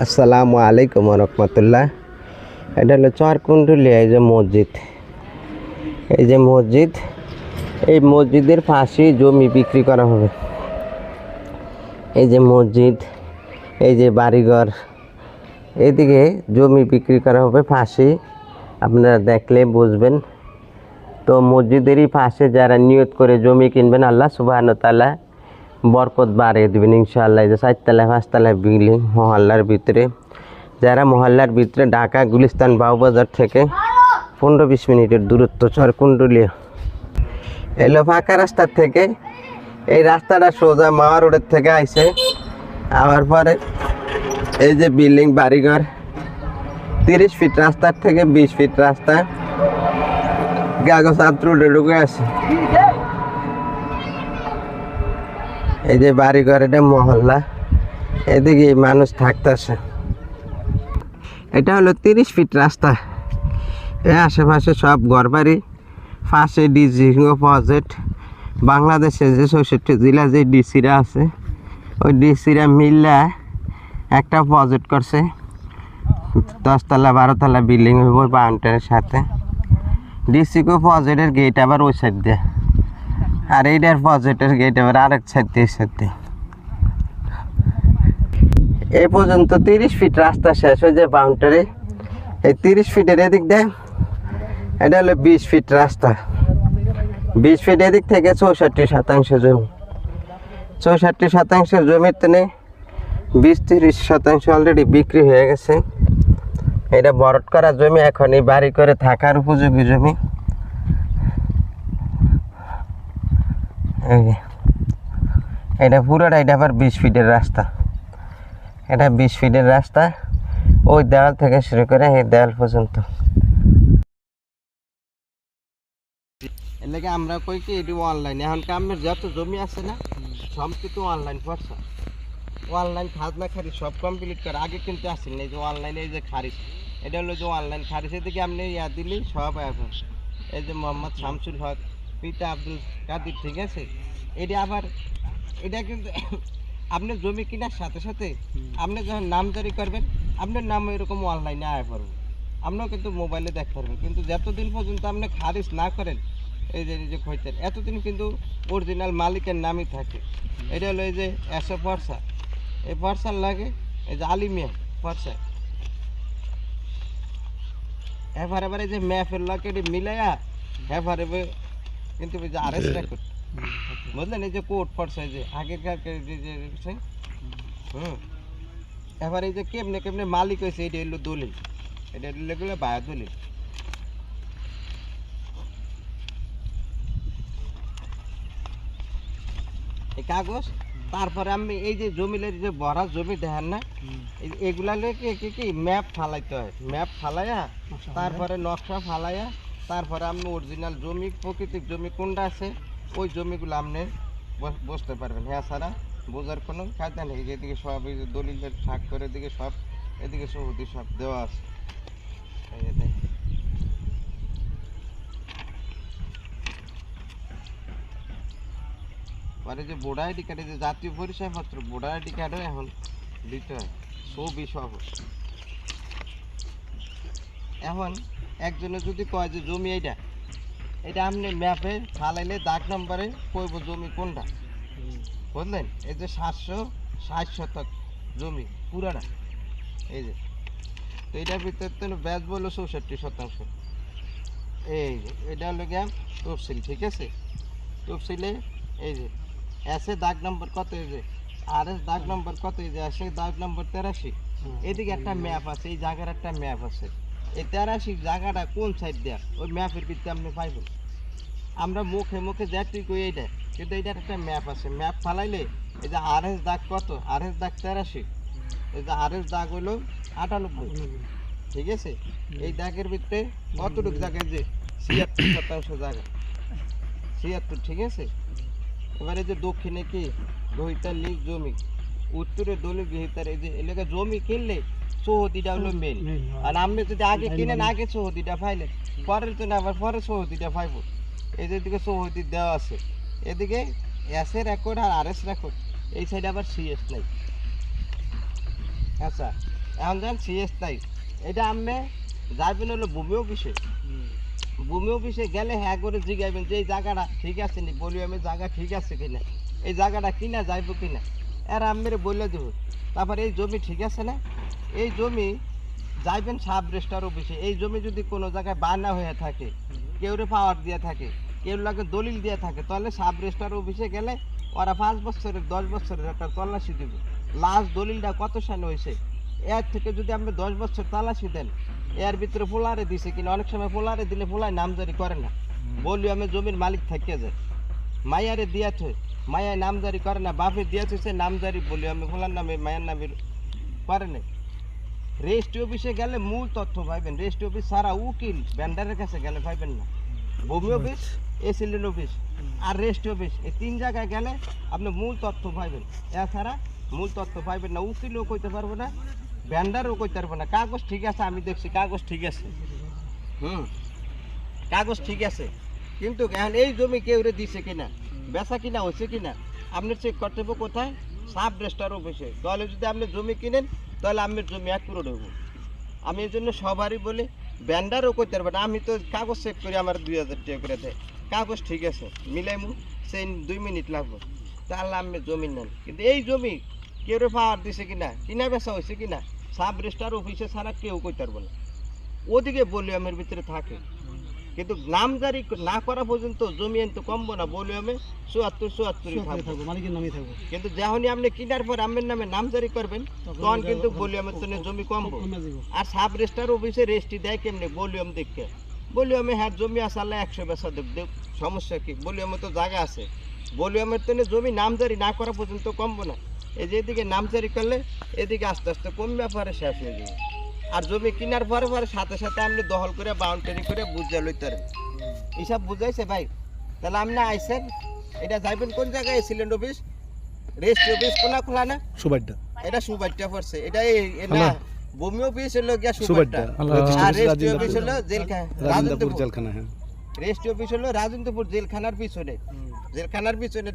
আসসালামু আলাইকুম রহমতুল্লাহ। এটা হলো চরকুণ্ডুলিয়া। এই যে মসজিদ, এই যে মসজিদ, এই মসজিদের পাশে জমি বিক্রি করা হবে। এই যে মসজিদ, এই যে বাড়িঘর, এদিকে জমি বিক্রি করা হবে পাশে। আপনারা দেখলে বুঝবেন। তো মসজিদেরই পাশে যারা নিয়ত করে জমি কিনবেন, আল্লাহ সুবহানাহু ওয়া তাআলা বরকত বাড়িয়ে দেবেন ইনশাআল্লাহ। এই যে 4তলা 5তলা বিল্ডিং মহল্লার ভিতরে, যারা মহল্লার ভিতরে, ঢাকা গুলিস্তান বাউবাজার থেকে 15-20 মিনিটের দূরত্ব চরকুণ্ডুলিয়া। এলো ফাঁকা রাস্তার থেকে, এই রাস্তাটা সোজা মাওয়া রোডের থেকে আইছে। আবার পরে এই যে বিল্ডিং বাড়িঘর, 30 ফিট রাস্তার থেকে 20 ফিট রাস্তা কাগজ রোডে ঢুকে আছে। এই যে বাড়িঘর, এটা মহল্লা, এদিকে মানুষ থাকতেছে। এটা হলো 30 ফিট রাস্তা। এর আশেপাশে সব ঘরবাড়ি, পাশে ডিসি প্রজেক্ট। বাংলাদেশে যে 64 জেলা যে ডিসিরা আছে, ওই ডিসিরা মিল্লা একটা প্রজেক্ট করছে। 10তলা 12তলা বিল্ডিং হইব বাউন্ডারির সাথে। ডিসিকো প্রজেক্টের গেট আবার ওই সাইড দিয়ে, আর এইটার প্রজেক্টের গেট আবার আরেক সাইড দিয়ে সাথে। এই পর্যন্ত 30 ফিট রাস্তা শেষ হয়ে যায় বাউন্ডারি। এই 30 ফিটের এদিক দেয়, এটা হলো 20 ফিট রাস্তা। 20 ফিট এদিক থেকে 64% জমি। 64% জমিতে নেই, 20-30% অলরেডি বিক্রি হয়ে গেছে। এটা বরট করা জমি, এখন এই বাড়ি করে থাকার উপযোগী জমি। এটা পুরোটা, এটা আবার 20 ফিটের রাস্তা। এটা 20 ফিটের রাস্তা, ওই দেওয়াল থেকে শুরু করে এই দেওয়াল পর্যন্ত। এর লাগে আমরা কই কি এটি অনলাইন। এখন কামের যত জমি আছে না, সব কিন্তু অনলাইন করছে। অনলাইন খাজনা খারিজ সব কমপ্লিট করে। আগে কিন্তু আসেন না, এই যে অনলাইনে এই যে খারিজ, এটা হলো যে অনলাইন খারিজ। এদিকে আপনি ইয়া দিলি সব এখন। এই যে মোহাম্মদ শামসুল হক, পিতা আব্দুল কাদির, ঠিক আছে। এটা আবার এটা কিন্তু আপনি জমি কেনার সাথে সাথে আপনি যখন নামজারি করবেন, আপনার নাম এরকম অনলাইনে আয় পারবেন। আপনিও কিন্তু মোবাইলে দেখতে পারবেন। কিন্তু যতদিন পর্যন্ত আপনি খারিজ না করেন, এই যে খৈতের, এতদিন কিন্তু অরিজিনাল মালিকের নামই থাকে। এটা হলো এই যে এসে পরসা, এই পরসার লাগে এই যে আলিমিয়া পরসা। এবার এই যে ম্যাপের লাগে এটি মিলাইয়া এবারে কিন্তু এই যে আরএস রেকর্ড, বুঝলেন, এই যে কোর্ট পরসা, এই যে আগেকার যে এবার এই যে কেমনে কেমনে মালিক হয়েছে, এটা হলো দলিল। এটা হলো বায়া দলিল। এই কাগজ, তারপরে আমি এই যে জমিলের যে ভরা জমি দেখেন না, এগুলা কি ম্যাপ ফালাইতে হয়। ম্যাপ ফালাইয়া তারপরে নকশা ফালাইয়া তারপরে আপনি অরিজিনাল জমি, প্রকৃতিক জমি কোনটা আছে, ওই জমিগুলো আপনি বসতে পারবেন। হ্যাঁ ছাড়া বোঝার কোনো কায়দা নেই। এদিকে সব এই যে দলিলের শাক করে, এদিকে সব, এদিকে সৌদি সব দেওয়া আছে। পরে যে ভোটার আইডি কার্ডে যে জাতীয় পরিচয়পত্র, ভোটার আইডি কার্ডও এখন দিতে হয়, ছবি সহ। এখন একজনে যদি কয় যে জমি এটা আপনি ম্যাপে ফালাইলে দাগ নম্বরে কইব জমি কোনটা, বুঝলেন। এই যে 760 শতক জমি পুরাটা, এই যে, তো এটার ভিতরে তো ব্যাস বললো 64%। এই যে এটা হলো গিয়া তফসিল, ঠিক আছে। তফসিলে এই যে এসে দাগ নম্বর কত, এই যে আর এস দাগ নম্বর কত, এই যে এসে দাগ নম্বর 83। এদিকে একটা ম্যাপ আছে, এই জায়গার একটা ম্যাপ আছে। এই 83 জায়গাটা কোন সাইড দেয়া, ওই ম্যাপের ভিতরে আপনি পাইবেন। আমরা মুখে মুখে যাচ্ছি কই এইটা, কিন্তু এইটার একটা ম্যাপ আছে। ম্যাপ ফালাইলে এই যে আর এস দাগ কত, আর এস দাগ 83, এই যে আর এস দাগ হলো 98, ঠিক আছে। এই দাগের ভিতরে কতটুকু জায়গা, যে 76% জায়গা, 76, ঠিক আছে। এবারে যে দক্ষিণে কি গ্রহিতার লিজ জমি, উত্তরে দলিল গ্রহিতার, এই যে এলাকা জমি কিনলে সৌদিটা হলো মেন। আর আপনি যদি আগে কিনেন, আগে সৌদিটা পাইলেন, পরের জন্য আবার পরে সৌদিটা পাইব। এই যে এদিকে সৌদি দেওয়া আছে, এদিকে এস এ রেকর্ড আর আর এস রেকর্ড, এই সাইডে আবার সিএস নাই। আচ্ছা এখন যান সিএস তাই এটা আপনি যাবেন হলো ভূমি অফিসে। ভূমি অফিসে গেলে হ্যাঁ করে জিগাইবেন যে এই জায়গাটা ঠিক আছে নি, বলি আমি জায়গা ঠিক আছে কিনা, এই জায়গাটা কিনা যাইব কিনা, এর আমি বলে দেব। তারপর এই জমি ঠিক আছে না, এই জমি যাইবেন সাব রেজিস্ট্রার অফিসে। এই জমি যদি কোনো জায়গায় বানা হয়ে থাকে, কেউরে পাওয়ার দিয়ে থাকে, কেউ লাগে দলিল দিয়ে থাকে, তাহলে সাব রেজিস্ট্রার অফিসে গেলে ওরা 5 বছরের 10 বছরের একটা তল্লাশি দেবে। লাস্ট দলিলটা কত সালে হয়েছে, এর থেকে যদি আপনি 10 বছর তল্লাশি দেন, এর ভিতরে ফোলারে দিছে কিনা, অনেক সময় ফোলারে দিলে ফোলায় নামজারি করে না, বলি আমি জমির মালিক থেকে যায়, মায়ারে দিয়াছে মায়ায় নামজারি করে না, বাপে দিয়েছে সে নামজারি বলি আমি ফোলার নামে মায়ের নামে করে না। রেজিস্ট্রি অফিসে গেলে মূল তথ্য পাইবেন, রেজিস্ট্রি অফিস ছাড়া উকিল ভেন্ডারের কাছে গেলে পাইবেন না। ভূমি অফিস, এসিলেন্ট অফিস আর রেজিস্ট্রি অফিস, এই 3 জায়গায় গেলে আপনি মূল তথ্য পাইবেন, এছাড়া মূল তথ্য পাইবেন না। উকিলও কইতে পারবো না, ভেন্ডারও কইতে পারবো না। কাগজ ঠিক আছে, আমি দেখছি কাগজ ঠিক আছে, কাগজ ঠিক আছে, কিন্তু এখন এই জমি কেউরে দিছে কিনা, বেচা কিনা হয়েছে কিনা আপনি চেক করতে হবে কোথায়, সাব রেজিস্ট্রার অফিসে। তাহলে যদি আপনি জমি কিনেন তাহলে আমার জমি 1 করোড় হইব। আমি এই জন্য সবারই বলি, ভেন্ডারও করতে পারবে না, আমি তো কাগজ চেক করি আমার 2000 টাকা করে দেয়, কাগজ ঠিক আছে মিলাইমু, সেই 2 মিনিট লাগবে, তাহলে আমি জমি নেন। কিন্তু এই জমি কেউ পাওয়ার দিছে কিনা, কিনা বেচা হয়েছে কিনা, সাব রেজিস্ট্রার অফিসে ছাড়া কেউ করতে পারবো না। ওদিকে বলি আমার ভিতরে থাকে, কিন্তু নামজারি না করা পর্যন্ত জমি তো কমবো না, বলি আমি 74 থাকবো, মালিকের নামে থাকবো। কিন্তু যখনই আপনি কিনার পর আমার নামে নামজারি করবেন তখন কিন্তু বলি আমার তো জমি কমবো। আর সাব রেজিস্ট্রার অফিসে রেজিস্ট্রি দেয় কেমনি, বলি আমি দেখে, বলি আমি হ্যাঁ জমি আসালে 100 বেচা দেব, সমস্যা কি, বলি আমার তো জায়গা আছে, বলি আমার তো জমি নামজারি না করা পর্যন্ত কমবো না। এই যে এদিকে নামজারি করলে এদিকে আস্তে আস্তে কমবে, পরে শেষ হয়ে যাবে। আর জমি কেনার পরে পরে সাথে সাথে আপনি দখল করে বাউন্ডারি করে বুঝে লইতে পারেন। এইসব বুঝাইছে ভাই? তাহলে আপনি আইসেন, এটা যাইবেন কোন জায়গায়, এসিলেন্ট অফিস, রেজিস্ট্রি অফিস কোনা খোলা না, সুবাইটা, এটা সুবাইটা পড়ছে, এটা না ভূমি অফিস হলো গিয়া সুবাইটা, আর রেজিস্ট্রি অফিস হলো রাজেন্দ্রপুর জেলখানা। হ্যাঁ, রেজিস্ট্রি অফিস হলো রাজেন্দ্রপুর জেলখানার পিছনে, জেলখানার পিছনে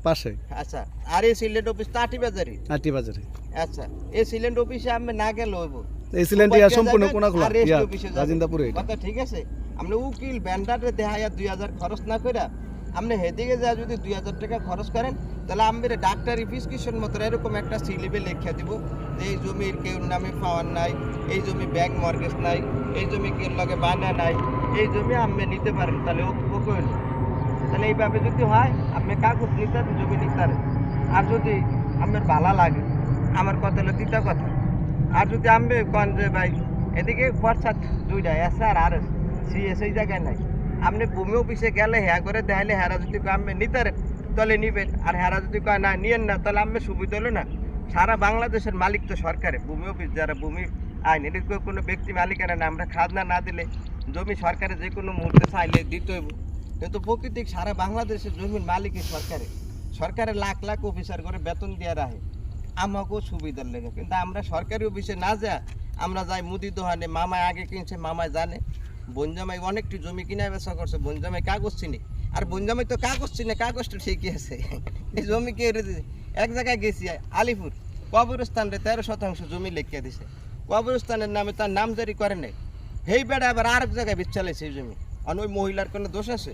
পাশে। আচ্ছা, আর এসিলেন্ট অফিস তো আটি বাজারে। আচ্ছা, এসিলেন্ট অফিসে আমি না গেলে হইব, এসিলেন্ট ইয়া সম্পূর্ণ কোনা খোলা রাজেন্দ্রপুরে, কথা ঠিক আছে। আপনি উকিল ভেন্ডারে দেখাইয়া 2000 খরচ না কইরা আপনি হেদিকে যা যদি 2000 টাকা খরচ করেন, তাহলে আমি ডাক্তারি প্রেসক্রিপশন মতো এরকম একটা স্লিপে লেখা দিব যে এই জমির কেউ নামে পাওয়ার নাই, এই জমি ব্যাংক মর্গেজ নাই, এই জমি কেউ লগে বানা নাই, এই জমি আপনি নিতে পারেন। তাহলে ও কইল, তাহলে এইভাবে যদি হয় আপনি কাগজ নিতে জমি নিতে। আর যদি আপনার ভালো লাগে, আমার কথা হলো তিতা কথা, আর যদি আমি কন যে ভাই এদিকে খরচা 2টা এস আর আর সিএস এই জায়গায় নাই, আপনি ভূমি অফিসে গেলে হ্যাঁ করে দেখাইলে হ্যাঁ যদি আমি নিতে তাহলে নিবেন, আর হ্যাঁ যদি কয় না নিয়েন না, তাহলে আমি সুবিধা হলো না। সারা বাংলাদেশের মালিক তো সরকারে, ভূমি অফিস যারা ভূমি আইন, এটা কোনো ব্যক্তি মালিকানা না, আমরা খাজনা না দিলে জমি সরকারে যে কোনো মুহূর্তে চাইলে দিতে হইব। কিন্তু প্রকৃতিক সারা বাংলাদেশের জমির মালিকই সরকারের লাখ লাখ অফিসার করে বেতন দিয়ে রাখে আমাকেও সুবিধার লেগে। কিন্তু আমরা সরকারি অফিসে না যা, আমরা যাই মুদি দোকানে, মামায় আগে কিনছে, মামায় জানে, বনজামাই অনেকটি জমি কিনা বেচা করছে, বনজামাই কাগজ চিনি, আর বনজামাই তো কাগজ চিনে, কাগজটা ঠিকই আছে, এই জমি কে দিছে। এক জায়গায় গেছি আলিপুর, কবরস্থানের 13% জমি লেখিয়া দিছে, কবরস্থানের নামে তার নামজারি করে নাই, সেই বেড়া আবার আরেক জায়গায় বেচালাইছে এই জমি। আর ওই মহিলার কোনো দোষ আছে?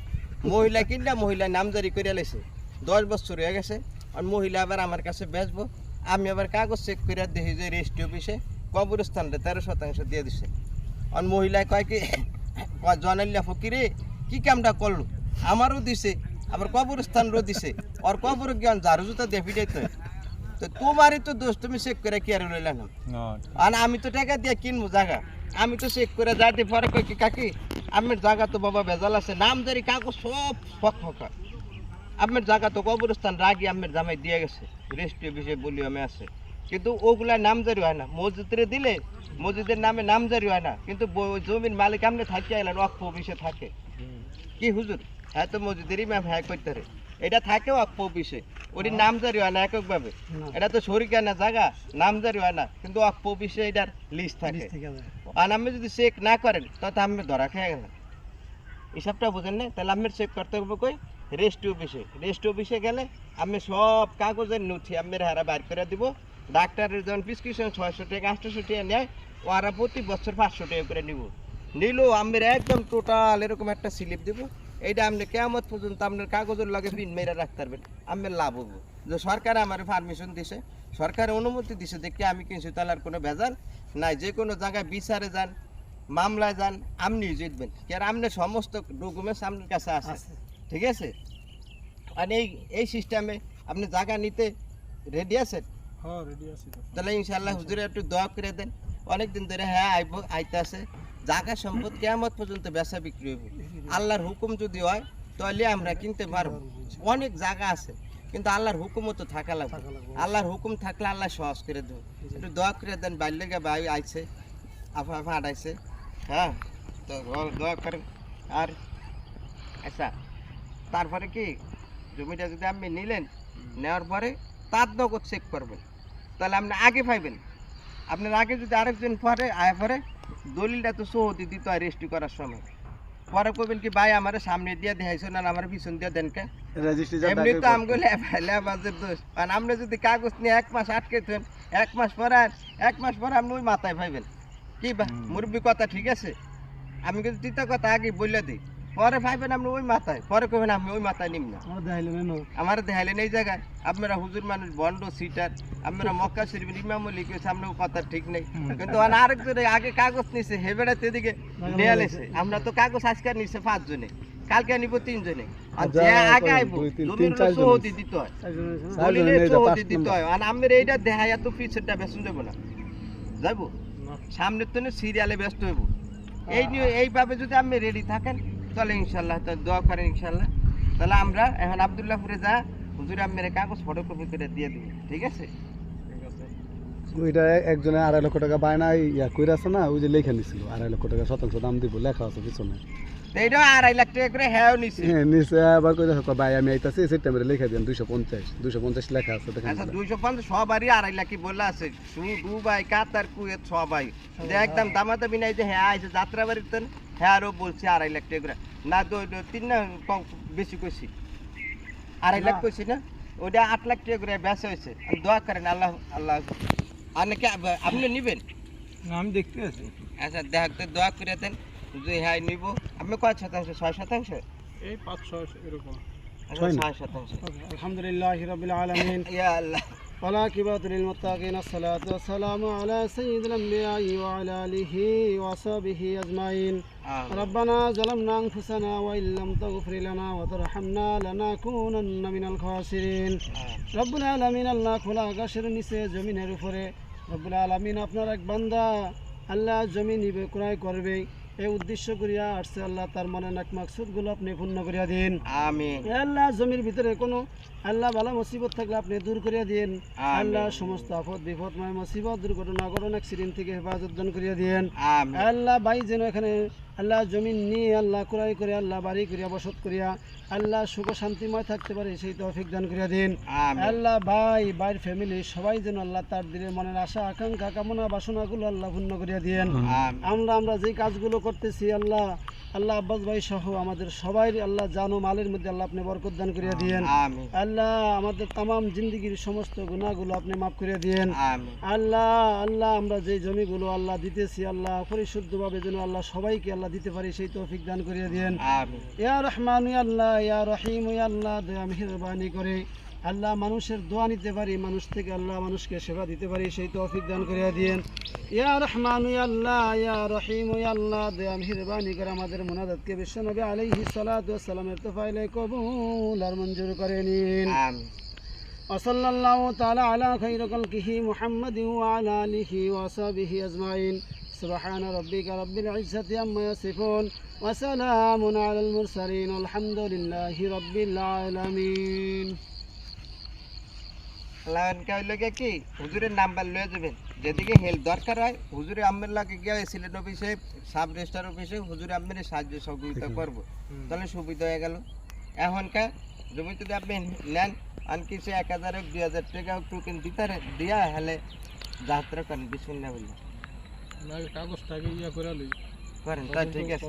মহিলা কিনলা, মহিলা নামজারি করে লাইছে, 10 বছর হয়ে গেছে, আর মহিলা আবার আমার কাছে বেচবো, আমি আবার কাগজ চেক করে দেখি যে রেজিস্ট্রি অফিসে কবরস্থানটা 13% দিয়ে দিছে। আর মহিলায় কয় কি জনাইল্লা ফকিরে কি কামটা করলো, আমারও দিছে আবার কবরস্থানও দিছে, আর কবর জ্ঞান ঝাড়ু জুতা দিয়ে ফিটাইতে হয়, তো তোমারই তো দোষ, তুমি চেক করে কি আর লইলাম। আর আমি তো টাকা দিয়ে কিনবো জায়গা, আমি তো চেক করে যাইতে পরে কই কি কাকি আমার জায়গা তো বাবা ভেজাল আছে, নামজারি কাগজ সব ফকা, আপনার জায়গা তো কবরস্থান রাগি আপনার জামাই দিয়ে গেছে, রেজিস্ট্রি অফিসে বলি আমি আছে, কিন্তু ওগুলা নামজারি হয় না। মসজিদে দিলে মসজিদের নামে নামজারি হয় না, কিন্তু জমির মালিক আপনি থাকিয়ে আইলেন ওয়াকফ অফিসে থাকে কি হুজুর, হ্যাঁ তো মসজিদেরই ম্যাম হ্যাঁ করতে পারে, এটা থাকে ওয়াকফ অফিসে, ওটি নামজারি হয় না এককভাবে, এটা তো শরিকানা জায়গা, নামজারি হয় না, কিন্তু ওয়াকফ অফিসে এটার লিস্ট থাকে। আর আপনি যদি চেক না করেন তাহলে আপনি ধরা খেয়ে গেলেন, হিসাবটা বুঝেন না। তাহলে আপনার চেক করতে হবে কই, রেজিস্ট্রি অফিসে। রেজিস্ট্রি অফিসে গেলে আমি সব কাগজের নথি আপনার হারা বাইর করে দিব, ডাক্তারের যখন প্রেসক্রিপশন 600 টাকা 800 টাকা নেয়, ওরা প্রতি বছর 500 টাকা করে নিব। নিলেও আমরা একদম টোটাল এরকম একটা স্লিপ দেবো, এইটা আপনি কেমন পর্যন্ত আপনার কাগজের লাগে পিন মেরে রাখতে পারবেন, আপনার লাভ হবো। যে সরকার আমার পারমিশন দিছে, সরকারের অনুমতি দিছে, দেখে আমি কিনছি, তাহলে আর কোনো ভেজাল নাই। যে কোনো জায়গায় বিচারে যান, মামলায় যান, আপনি জিতবেন, কারণ আপনার সমস্ত ডকুমেন্টস আপনার কাছে আছে, ঠিক আছে? আর এই সিস্টেমে আপনি জায়গা নিতে রেডি আছেন? হ্যাঁ রেডি আছি তো। তাহলে ইনশাআল্লাহ হুজুরে একটু দোয়া করে দেন। অনেকদিন ধরে হ্যাঁ আইব আইতে আছে, জায়গা সম্পদ কিয়ামত পর্যন্ত বেচা বিক্রি হবে। আল্লাহর হুকুম যদি হয় তাহলে আমরা কিনতে পারবো। অনেক জায়গা আছে, কিন্তু আল্লাহর হুকুমও তো থাকা লাগবে। আল্লাহর হুকুম থাকলে আল্লাহ সহজ করে দেবো। একটু দোয়া করে দেন। বাল্যকে ভাই আইছে, আফা আফা আটাইছে, হ্যাঁ, তো দোয়া করেন। আর আচ্ছা, তারপরে কি জমিটা যদি আপনি নিলেন, নেওয়ার পরে তার নগদ চেক করবেন, তাহলে আপনি আগে পাইবেন। আপনার আগে যদি আরেকজন পরে আয় পরে দলিলটা তো সহতি দিতে হয় রেজিস্ট্রি করার সময়। পরে কবেন কি ভাই আমার সামনে দিয়ে দেখাইছো না, আমার পিছন দিয়ে দেন কে? এমনি তো আমগুলো লেবাজের দোষ। কারণ আপনি যদি কাগজ নিয়ে 1 মাস আটকে থাকেন, 1 মাস পরে 1 মাস পরে আপনি ওই মাথায় পাইবেন কি মুরব্বী কথা, ঠিক আছে? আমি কিন্তু তিতা কথা আগে বলে দিই, পরে পাইবেন আপনি ওই মাথায়, পরে কবেন আমি ওই মাথায় নিম না। আমার দেখাইলেন এই জায়গায় আপনারা হুজুর মানুষ বন্ড সিটার, আপনারা মক্কা শরীফ ইমাম লিখে সামনে কথা ঠিক নেই, কিন্তু আরেকজন আগে কাগজ নিছে হেবেড়াতে এদিকে নিয়ে লেছে। আমরা তো কাগজ আজকে নিছে 5 জনে, কালকে নিব 3 জনে। আর যে আগে আইব জমির সহদি দিতে হয়, দলিলের সহদি দিতে হয়। আর আমরা এইটা দেখাই এত পিছনটা বেসন দেবো না, যাইবো সামনের তো সিরিয়ালে ব্যস্ত হইব। এই নিয়ে এইভাবে যদি আপনি রেডি থাকেন তাহলে ইনশাল্লাহ, তো দোয়া করেন ইনশাল্লাহ। তাহলে আমরা এখন আব্দুল্লাহপুরে যা হুজুরে আপনার কাগজ ফটোকপি করে দিয়ে দিব, ঠিক আছে? ওইটা একজনে 2.5 লক্ষ টাকা বায়না ইয়া কইরা আছে না, ওই যে লেখা নিছিল 2.5 লক্ষ টাকা শতাংশ দাম দিব, লেখা আছে পিছনে। এইটা 2.5 লাখ টাকা করে হ্যাঁ নিছে। হ্যাঁ নিছে, আবার কইরা ভাই আমি আইতাছি সেপ্টেম্বরে লেখা দেন 250 লেখা আছে দেখেন। আচ্ছা 250 সবারই 2.5 লাখই বলে আছে, দুবাই কাতার কুয়েত সবাই যে একদম দামাদামি নাই যে হ্যাঁ আইছে যাত্রাবাড়িতে, হ্যাঁ আরও বলছি 2.5 লাখ টাকা করে না, তো 3 না কম বেশি কইছি, 2.5 লাখ কইছি না, ওইটা 8 লাখ টাকা করে বেচা হয়েছে। দোয়া করেন আল্লাহ আল্লাহ। আর নাকি আপনি নিবেন? আমি দেখতে আছি। আচ্ছা দেখতে দোয়া করে দেন যে হ্যাঁ নিব। আপনি কয় শতাংশ? 6%? এই 5-6 এরকম। আচ্ছা 6%। আলহামদুলিল্লাহ রাব্বিল আলামিন, ইয়া আল্লাহ। والعاقبة للمتقين، الصلاة والسلام على سيد الأنبياء وعلى آله وصحبه أجمعين. ربنا ظلمنا أنفسنا وإن لم تغفر لنا وترحمنا لنكونن من الخاسرين. رب العالمين আল্লাহ খোলা আকাশের নিচে জমিনের উপরে রব্বুল আলামিন আপনার এক বান্দা আল্লাহ জমি নিবে, ক্রয় করবে, এই উদ্দেশ্য করিয়া আসছে আল্লাহ, তার মনের এক মাকসুদগুলো আপনি পূর্ণ করিয়া দিন। আমিন। আল্লাহ জমির ভিতরে কোনো আল্লাহ বালা মুসিবত থাকলে আপনি দূর করিয়া দিন। আল্লাহ সমস্ত আপদ বিপদময় মুসিবত দুর্ঘটনা ঘটনা অ্যাক্সিডেন্ট থেকে হেফাজত দান করিয়া দিন। আল্লাহ ভাই যেন এখানে আল্লাহ জমিন নিয়ে আল্লাহ ক্রয় করে আল্লাহ বাড়ি করিয়া বসত করিয়া আল্লাহ সুখ শান্তিময় থাকতে পারে সেই তৌফিক দান করিয়া দিন। আল্লাহ ভাই বাইর ফ্যামিলি সবাই যেন আল্লাহ তার দিনের মনের আশা আকাঙ্ক্ষা কামনা বাসনাগুলো আল্লাহ পূর্ণ করিয়া দিন। আমরা যেই কাজগুলো করতেছি আল্লাহ আল্লাহ আব্বাস ভাই সহ আমাদের সবাই আল্লাহ জানো মালের মধ্যে আল্লাহ আপনি বরকত দান করিয়া দিয়েন। আল্লাহ আমাদের তামাম জিন্দগির সমস্ত গুনাহগুলো আপনি মাফ করিয়া দিয়েন। আল্লাহ আল্লাহ আমরা যে জমিগুলো আল্লাহ দিতেছি আল্লাহ পরিশুদ্ধভাবে যেন আল্লাহ সবাইকে আল্লাহ দিতে পারি সেই তৌফিক দান করিয়া দিয়েন। ইয়া রহমান ইয়া আল্লাহ ইয়া রহিম ইয়া আল্লাহ দয়া মেহেরবানি করে আল্লাহ মানুষের দোয়া নিতে পারি, মানুষ থেকে আল্লাহ মানুষকে সেবা দিতে পারি সেই তৌফিক দান করিয়া দিয়েন। ইয়া রহমান ইয়া আল্লাহ ইয়া রহিম ইয়া আল্লাহ দয়া মেহেরবানি করে আমাদের মুনাজাতকে বিশ্বনবী আলাইহিস সালাতু ওয়াস সালামের তোফাইলে কবুল আর মঞ্জুর করে নিন। আমিন। ওয়াসাল্লাল্লাহু তাআলা আলা খায়রি খালকিহি মুহাম্মাদিন ওয়া আলা আলিহি ওয়া সাহবিহি আজমাইন। সুবহান রাব্বিকা রাব্বিল ইজ্জাতি আম্মা ইয়াসিফুন ওয়া সালামুন আলাল মুরসালিন আলহামদুলিল্লাহি রাব্বিল আলামিন। কি হুজুরের নাম্বার লয়ে যাবেন, যেদিকে হেল্প দরকার হয় হুজুরে আম্মের লাগে গিয়ে সিলেট অফিসে সাব রেজিস্ট্রার অফিসে হুজুরে আম্মের সাহায্য সহযোগিতা করবো, তাহলে সুবিধা হয়ে গেল। এখনকার জমি যদি আপনি নেন আনকি সে 1000 2000 টাকা টোকেন দিয়া হলে যাত্রা করেন বিসমিল্লাহ বললেন কাগজটাকে ইয়া করে লই করেন, তাই ঠিক আছে।